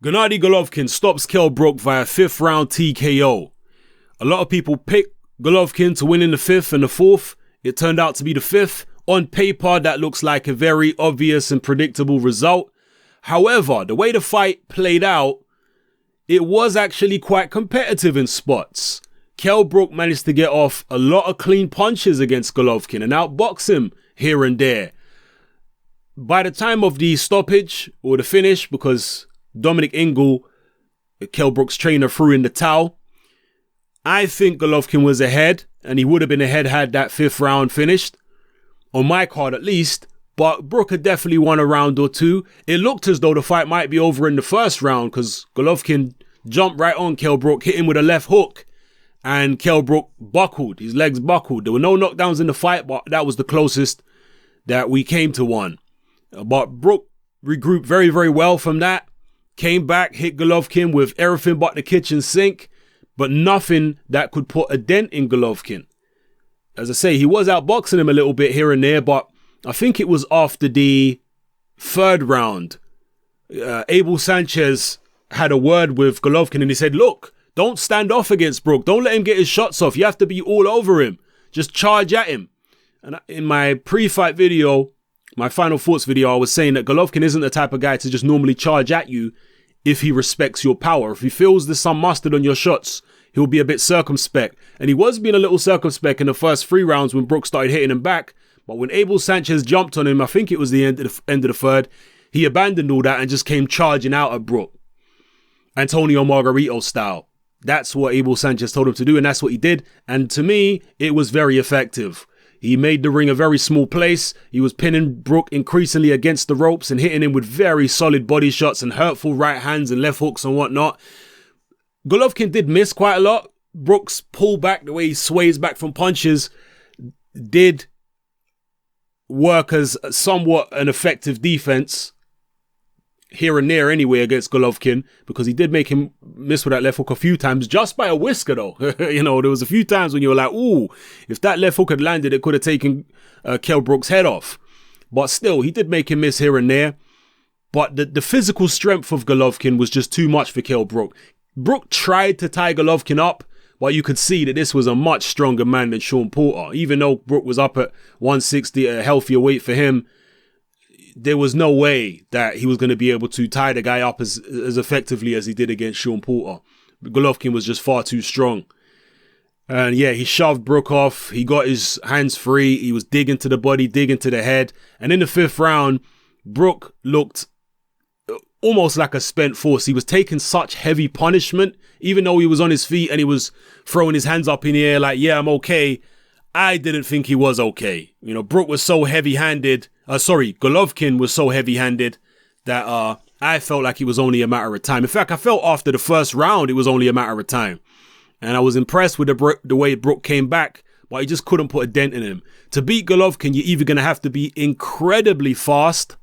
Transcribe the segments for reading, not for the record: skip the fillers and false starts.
Gennady Golovkin stops Kell Brook via 5th round TKO. A lot of people picked Golovkin to win in the 5th and the 4th. It turned out to be the 5th. On paper, that looks like a very obvious and predictable result. However, the way the fight played out, it was actually quite competitive in spots. Kell Brook managed to get off a lot of clean punches against Golovkin and outbox him here and there. By the time of the stoppage or the finish, because Dominic Ingle, Kell Brook's trainer, threw in the towel, I think Golovkin was ahead, and he would have been ahead had that 5th round finished. On my card at least, but Brook had definitely won a round or two. It looked as though the fight might be over in the 1st round because Golovkin jumped right on Kell Brook, hit him with a left hook, and Kell Brook buckled. His legs buckled. There were no knockdowns in the fight, but that was the closest that we came to one. But Brook regrouped very, very well from that. Came back, hit Golovkin with everything but the kitchen sink, but nothing that could put a dent in Golovkin. As I say, he was outboxing him a little bit here and there, but I think it was after the 3rd round. Abel Sanchez had a word with Golovkin and he said, look, don't stand off against Brook. Don't let him get his shots off. You have to be all over him. Just charge at him. And in my pre-fight video, my final thoughts video, I was saying that Golovkin isn't the type of guy to just normally charge at you if he respects your power. If he feels there's some mustard on your shots, he'll be a bit circumspect. And he was being a little circumspect in the first 3 rounds when Brook started hitting him back. But when Abel Sanchez jumped on him, I think it was the end of the 3rd, he abandoned all that and just came charging out at Brook. Antonio Margarito style. That's what Abel Sanchez told him to do, and that's what he did. And to me, it was very effective. He made the ring a very small place. He was pinning Brook increasingly against the ropes and hitting him with very solid body shots and hurtful right hands and left hooks and whatnot. Golovkin did miss quite a lot. Brook's pull back, the way he sways back from punches, did work as somewhat an effective defense here and there anyway against Golovkin, because he did make him miss with that left hook a few times, just by a whisker though. You know, there was a few times when you were like, ooh, if that left hook had landed, it could have taken Kell Brook's head off. But still, he did make him miss here and there. But the physical strength of Golovkin was just too much for Kell Brook. Brook tried to tie Golovkin up, but you could see that this was a much stronger man than Sean Porter. Even though Brook was up at 160, a healthier weight for him, there was no way that he was going to be able to tie the guy up as effectively as he did against Sean Porter. Golovkin was just far too strong. And yeah, he shoved Brook off. He got his hands free. He was digging to the body, digging to the head. And in the 5th round, Brook looked almost like a spent force. He was taking such heavy punishment, even though he was on his feet and he was throwing his hands up in the air like, yeah, I'm okay. I didn't think he was okay. You know, Brook was so heavy-handed. Golovkin was so heavy-handed that I felt like it was only a matter of time. In fact, I felt after the 1st round, it was only a matter of time. And I was impressed with the way Brook came back, but he just couldn't put a dent in him. To beat Golovkin, you're either going to have to be incredibly fast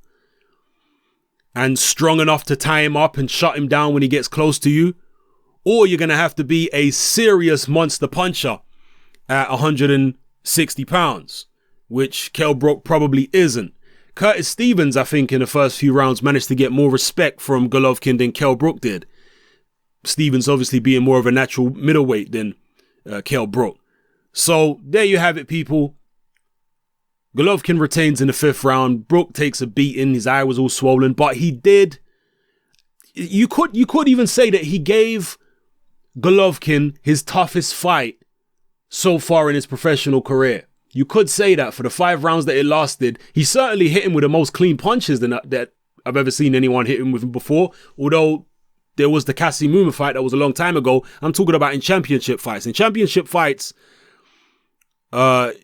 and strong enough to tie him up and shut him down when he gets close to you, or you're going to have to be a serious monster puncher at 160 pounds, which Kell Brook probably isn't. Curtis Stevens, I think, in the first few rounds managed to get more respect from Golovkin than Kell Brook did. Stevens obviously being more of a natural middleweight than Kell Brook. So there you have it, people. Golovkin retains in the 5th round. Brook takes a beating. His eye was all swollen, but he did. You could even say that he gave Golovkin his toughest fight so far in his professional career. You could say that for the 5 rounds that it lasted. He certainly hit him with the most clean punches that I've ever seen anyone hit him with before. Although there was the Cassie Muma fight that was a long time ago. I'm talking about in championship fights. In championship fights, Kell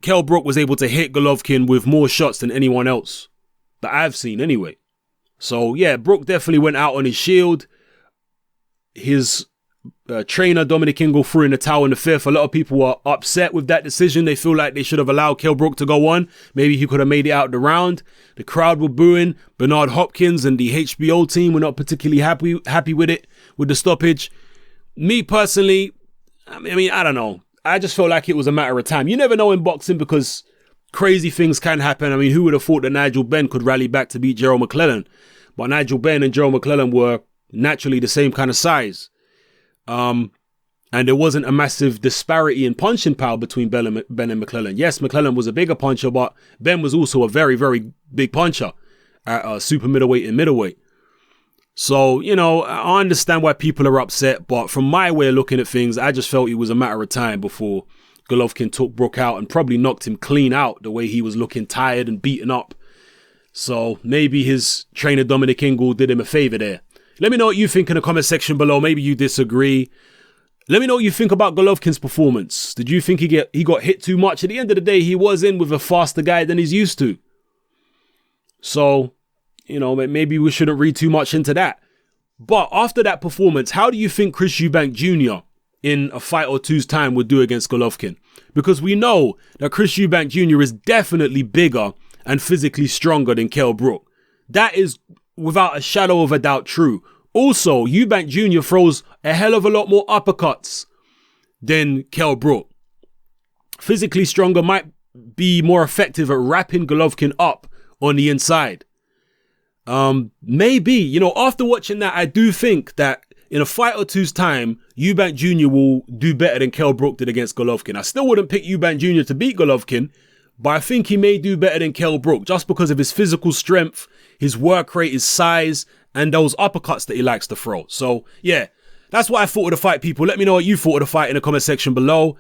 Brook was able to hit Golovkin with more shots than anyone else that I've seen anyway. So yeah, Brook definitely went out on his shield. His trainer, Dominic Ingle, threw in the towel in the 5th. A lot of people were upset with that decision. They feel like they should have allowed Kell Brook to go on. Maybe he could have made it out the round. The crowd were booing. Bernard Hopkins and the HBO team were not particularly happy with it, with the stoppage. Me personally, I mean, I don't know. I just felt like it was a matter of time. You never know in boxing because crazy things can happen. I mean, who would have thought that Nigel Benn could rally back to beat Gerald McClellan? but Nigel Benn and Joe McClellan were naturally the same kind of size. And there wasn't a massive disparity in punching power between Ben and McClellan. Yes, McClellan was a bigger puncher, but Ben was also a very, very big puncher at super middleweight and middleweight. So, you know, I understand why people are upset, but from my way of looking at things, I just felt it was a matter of time before Golovkin took Brook out and probably knocked him clean out the way he was looking tired and beaten up. So maybe his trainer Dominic Ingle did him a favor there. Let me know what you think in the comment section below. Maybe you disagree. Let me know what you think about Golovkin's performance. Did you think he got hit too much? At the end of the day, he was in with a faster guy than he's used to. So, you know, maybe we shouldn't read too much into that. But after that performance, how do you think Chris Eubank Jr. in a fight or two's time would do against Golovkin? Because we know that Chris Eubank Jr. is definitely bigger and physically stronger than Kell Brook. That is without a shadow of a doubt true. Also, Eubank Jr. throws a hell of a lot more uppercuts than Kell Brook. Physically stronger might be more effective at wrapping Golovkin up on the inside. Maybe, you know, after watching that, I do think that in a fight or two's time, Eubank Jr. will do better than Kell Brook did against Golovkin. I still wouldn't pick Eubank Jr. to beat Golovkin, but I think he may do better than Kell Brook just because of his physical strength, his work rate, his size, and those uppercuts that he likes to throw. So, yeah, that's what I thought of the fight, people. Let me know what you thought of the fight in the comment section below.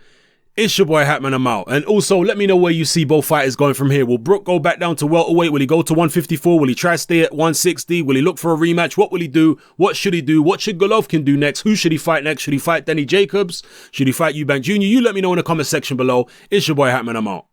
It's your boy Hatman, I'm out. And also, let me know where you see both fighters going from here. Will Brook go back down to welterweight? Will he go to 154? Will he try to stay at 160? Will he look for a rematch? What will he do? What should he do? What should Golovkin do next? Who should he fight next? Should he fight Danny Jacobs? Should he fight Eubank Jr.? You let me know in the comment section below. It's your boy Hatman, I'm out.